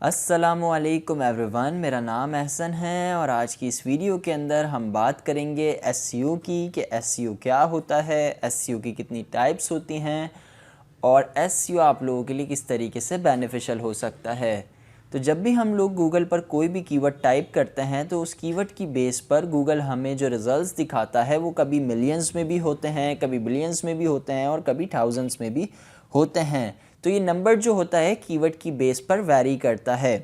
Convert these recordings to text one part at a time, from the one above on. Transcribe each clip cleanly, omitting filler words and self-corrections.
अस्सलामुअलैकुम एवरीवन, मेरा नाम एहसन है और आज की इस वीडियो के अंदर हम बात करेंगे एसईओ की कि एसईओ क्या होता है, एसईओ की कितनी टाइप्स होती हैं और एसईओ आप लोगों के लिए किस तरीके से बेनिफिशियल हो सकता है। तो जब भी हम लोग गूगल पर कोई भी कीवर्ड टाइप करते हैं तो उस कीवर्ड की बेस पर गूगल हमें जो रिज़ल्ट्स दिखाता है वो कभी मिलियंस में भी होते हैं, कभी बिलियंस में भी होते हैं और कभी थाउजेंड्स में भी होते हैं। तो ये नंबर जो होता है कीवर्ड की बेस पर वैरी करता है।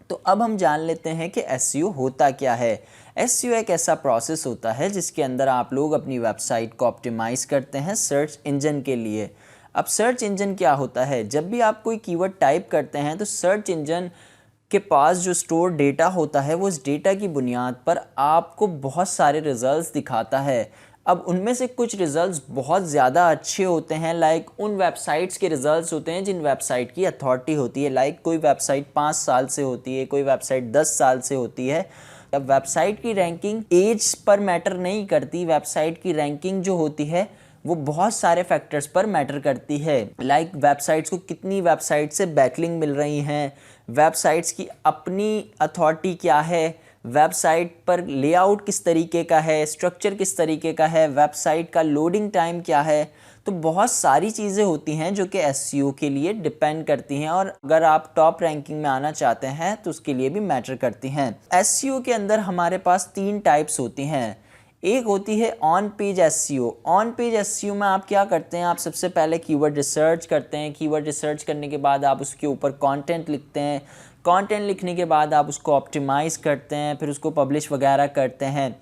तो अब हम जान लेते हैं कि एसईओ होता क्या है। एसईओ एक ऐसा प्रोसेस होता है जिसके अंदर आप लोग अपनी वेबसाइट को ऑप्टिमाइज़ करते हैं सर्च इंजन के लिए। अब सर्च इंजन क्या होता है, जब भी आप कोई कीवर्ड टाइप करते हैं तो सर्च इंजन के पास जो स्टोर डेटा होता है वो इस डेटा की बुनियाद पर आपको बहुत सारे रिजल्ट्स दिखाता है। अब उनमें से कुछ रिज़ल्ट्स बहुत ज़्यादा अच्छे होते हैं, लाइक उन वेबसाइट्स के रिज़ल्ट्स होते हैं जिन वेबसाइट की अथॉरिटी होती है। लाइक कोई वेबसाइट 5 साल से होती है, कोई वेबसाइट 10 साल से होती है। अब वेबसाइट की रैंकिंग एज पर मैटर नहीं करती, वेबसाइट की रैंकिंग जो होती है वो बहुत सारे फैक्टर्स पर मैटर करती है। लाइक वेबसाइट्स को कितनी वेबसाइट से बैकलिंक मिल रही हैं, वेबसाइट्स की अपनी अथॉरिटी क्या है, वेबसाइट पर लेआउट किस तरीके का है, स्ट्रक्चर किस तरीके का है, वेबसाइट का लोडिंग टाइम क्या है। तो बहुत सारी चीज़ें होती हैं जो कि एसईओ के लिए डिपेंड करती हैं और अगर आप टॉप रैंकिंग में आना चाहते हैं तो उसके लिए भी मैटर करती हैं। एसईओ के अंदर हमारे पास 3 टाइप्स होती हैं। एक होती है on page SEO. On page SEO में आप क्या करते हैं, आप सबसे पहले कीवर्ड रिसर्च करते हैं। कीवर्ड रिसर्च करने के बाद आप उसके ऊपर कंटेंट लिखते हैं। कंटेंट लिखने के बाद आप उसको ऑप्टिमाइज़ करते हैं, फिर उसको पब्लिश वगैरह करते हैं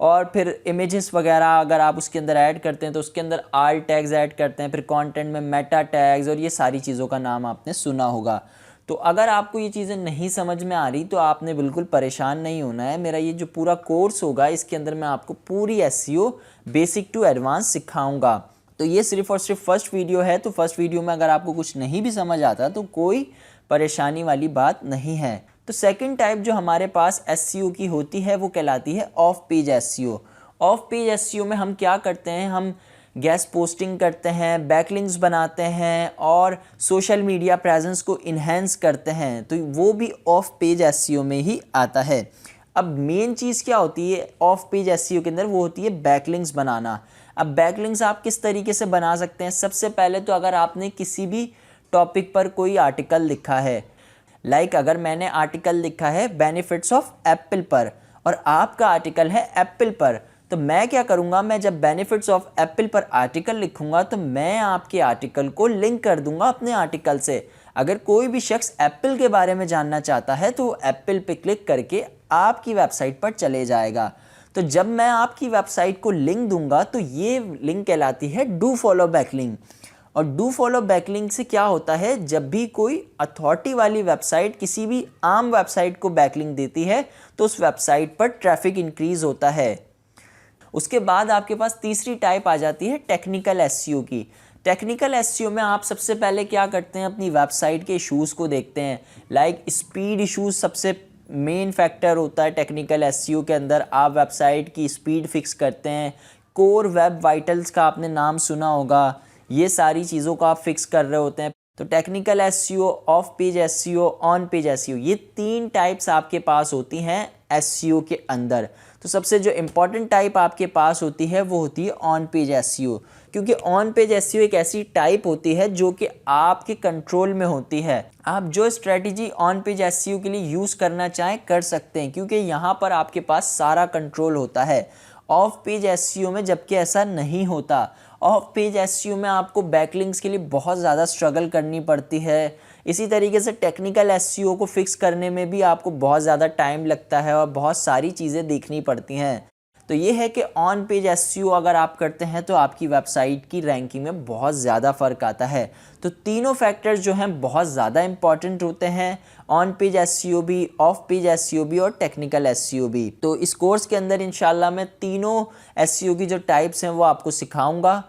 और फिर इमेजेस वगैरह अगर आप उसके अंदर ऐड करते हैं तो उसके अंदर आल टैग्स ऐड करते हैं, फिर कंटेंट में मेटा टैग्स और ये सारी चीज़ों का नाम आपने सुना होगा। तो अगर आपको ये चीज़ें नहीं समझ में आ रही तो आपने बिल्कुल परेशान नहीं होना है। मेरा ये जो पूरा कोर्स होगा इसके अंदर मैं आपको पूरी एसईओ बेसिक टू एडवांस सिखाऊंगा। तो ये सिर्फ और सिर्फ फर्स्ट वीडियो है, तो फर्स्ट वीडियो में अगर आपको कुछ नहीं भी समझ आता तो कोई परेशानी वाली बात नहीं है। तो सेकंड टाइप जो हमारे पास एसईओ की होती है वो कहलाती है of page SEO. Of page SEO में हम क्या करते हैं, हम गेस्ट पोस्टिंग करते हैं, बैकलिंक्स बनाते हैं और सोशल मीडिया प्रेजेंस को इन्हेंस करते हैं। तो वो भी ऑफ पेज एसईओ में ही आता है। अब मेन चीज़ क्या होती है ऑफ पेज एसईओ के अंदर, वो होती है बैकलिंक्स बनाना। अब बैकलिंक्स आप किस तरीके से बना सकते हैं, सबसे पहले तो अगर आपने किसी भी टॉपिक पर कोई आर्टिकल लिखा है, लाइक अगर मैंने आर्टिकल लिखा है बेनिफिट्स ऑफ एप्पल पर और आपका आर्टिकल है एप्पल पर, तो मैं क्या करूंगा, मैं जब बेनिफिट्स ऑफ एप्पल पर आर्टिकल लिखूंगा तो मैं आपके आर्टिकल को लिंक कर दूंगा अपने आर्टिकल से। अगर कोई भी शख्स एप्पल के बारे में जानना चाहता है तो एप्पल पे क्लिक करके आपकी वेबसाइट पर चले जाएगा। तो जब मैं आपकी वेबसाइट को लिंक दूंगा तो ये लिंक कहलाती है डू फॉलो बैकलिंक। और डू फॉलो बैकलिंक से क्या होता है, जब भी कोई अथॉरिटी वाली वेबसाइट किसी भी आम वेबसाइट को बैकलिंक देती है तो उस वेबसाइट पर ट्रैफिक इंक्रीज होता है। उसके बाद आपके पास तीसरी टाइप आ जाती है टेक्निकल एसईओ की। टेक्निकल एसईओ में आप सबसे पहले क्या करते हैं, अपनी वेबसाइट के इश्यूज़ को देखते हैं। लाइक स्पीड इश्यूज़ सबसे मेन फैक्टर होता है टेक्निकल एसईओ के अंदर। आप वेबसाइट की स्पीड फिक्स करते हैं। कोर वेब वाइटल्स का आपने नाम सुना होगा, ये सारी चीज़ों को आप फिक्स कर रहे होते हैं। तो technical SEO, of page SEO, on page SEO, ये 3 टाइप्स आपके पास होती हैं एसईओ के अंदर। तो सबसे जो इम्पॉर्टेंट टाइप आपके पास होती है वो होती है ऑन पेज एसईओ, क्योंकि ऑन पेज एसईओ एक ऐसी टाइप होती है जो कि आपके कंट्रोल में होती है। आप जो स्ट्रेटजी ऑन पेज एसईओ के लिए यूज़ करना चाहें कर सकते हैं, क्योंकि यहाँ पर आपके पास सारा कंट्रोल होता है। ऑफ पेज एसईओ में जबकि ऐसा नहीं होता। ऑफ पेज एसईओ में आपको बैकलिंक्स के लिए बहुत ज़्यादा स्ट्रगल करनी पड़ती है। इसी तरीके से टेक्निकल एसईओ को फिक्स करने में भी आपको बहुत ज़्यादा टाइम लगता है और बहुत सारी चीज़ें देखनी पड़ती हैं। तो ये है कि ऑन पेज एसईओ अगर आप करते हैं तो आपकी वेबसाइट की रैंकिंग में बहुत ज़्यादा फ़र्क आता है। तो तीनों फैक्टर्स जो हैं बहुत ज़्यादा इंपॉर्टेंट होते हैं, ऑन पेज एसईओ भी, ऑफ पेज एसईओ भी और टेक्निकल एसईओ भी। तो इस कोर्स के अंदर इंशाल्लाह मैं तीनों एसईओ की जो टाइप्स हैं वो आपको सिखाऊंगा।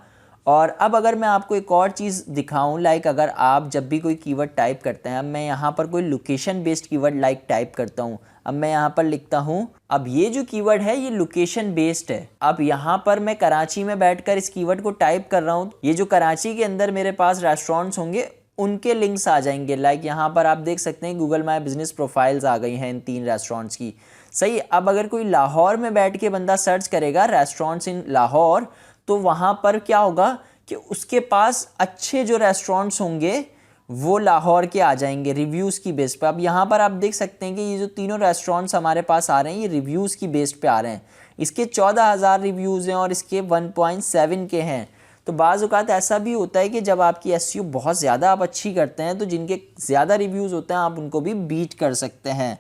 और अब अगर मैं आपको एक और चीज़ दिखाऊं, लाइक अगर आप जब भी कोई कीवर्ड टाइप करते हैं, अब मैं यहाँ पर कोई location based keyword like type करता हूँ। अब मैं यहाँ पर लिखता हूँ, अब ये जो कीवर्ड है ये लोकेशन बेस्ड है। अब यहाँ पर मैं कराची में बैठकर इस कीवर्ड को टाइप कर रहा हूँ। ये जो कराची के अंदर मेरे पास रेस्टोरेंट्स होंगे उनके लिंक्स आ जाएंगे। लाइक यहाँ पर आप देख सकते हैं गूगल माई बिजनेस प्रोफाइल्स आ गई हैं इन 3 रेस्टोरेंट्स की। सही, अब अगर कोई लाहौर में बैठ के बंदा सर्च करेगा रेस्टोरेंट्स इन लाहौर, तो वहाँ पर क्या होगा कि उसके पास अच्छे जो रेस्टोरेंट्स होंगे वो लाहौर के आ जाएंगे रिव्यूज़ की बेस पे। अब यहाँ पर आप देख सकते हैं कि ये जो तीनों रेस्टोरेंट्स हमारे पास आ रहे हैं ये रिव्यूज़ की बेस पे आ रहे हैं। इसके 14,000 रिव्यूज़ हैं और इसके 1.7 के हैं। तो बाज़ औक़ात ऐसा भी होता है कि जब आपकी एसईओ बहुत ज़्यादा आप अच्छी करते हैं तो जिनके ज़्यादा रिव्यूज़ होते हैं आप उनको भी बीट कर सकते हैं।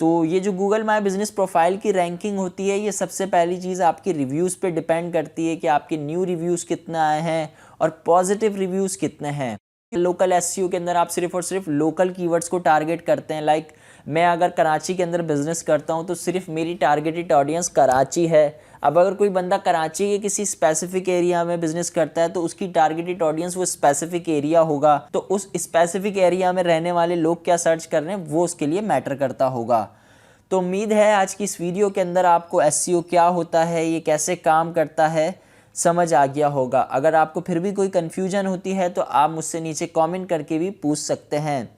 तो ये जो गूगल माई बिज़नेस प्रोफाइल की रैंकिंग होती है ये सबसे पहली चीज़ आपके रिव्यूज़ पे डिपेंड करती है कि आपके न्यू रिव्यूज़ कितने आए हैं और पॉजिटिव रिव्यूज़ कितने हैं। लोकल एसईओ के अंदर आप सिर्फ और सिर्फ लोकल कीवर्ड्स को टारगेट करते हैं। लाइक मैं अगर कराची के अंदर बिज़नेस करता हूं तो सिर्फ मेरी टारगेटेड ऑडियंस कराची है। अब अगर कोई बंदा कराची के किसी स्पेसिफिक एरिया में बिज़नेस करता है तो उसकी टारगेटेड ऑडियंस वो स्पेसिफिक एरिया होगा, तो उस स्पेसिफिक एरिया में रहने वाले लोग क्या सर्च कर रहे हैं वो उसके लिए मैटर करता होगा। तो उम्मीद है आज की इस वीडियो के अंदर आपको एसईओ क्या होता है, ये कैसे काम करता है, समझ आ गया होगा। अगर आपको फिर भी कोई कन्फ्यूजन होती है तो आप मुझसे नीचे कमेंट करके भी पूछ सकते हैं।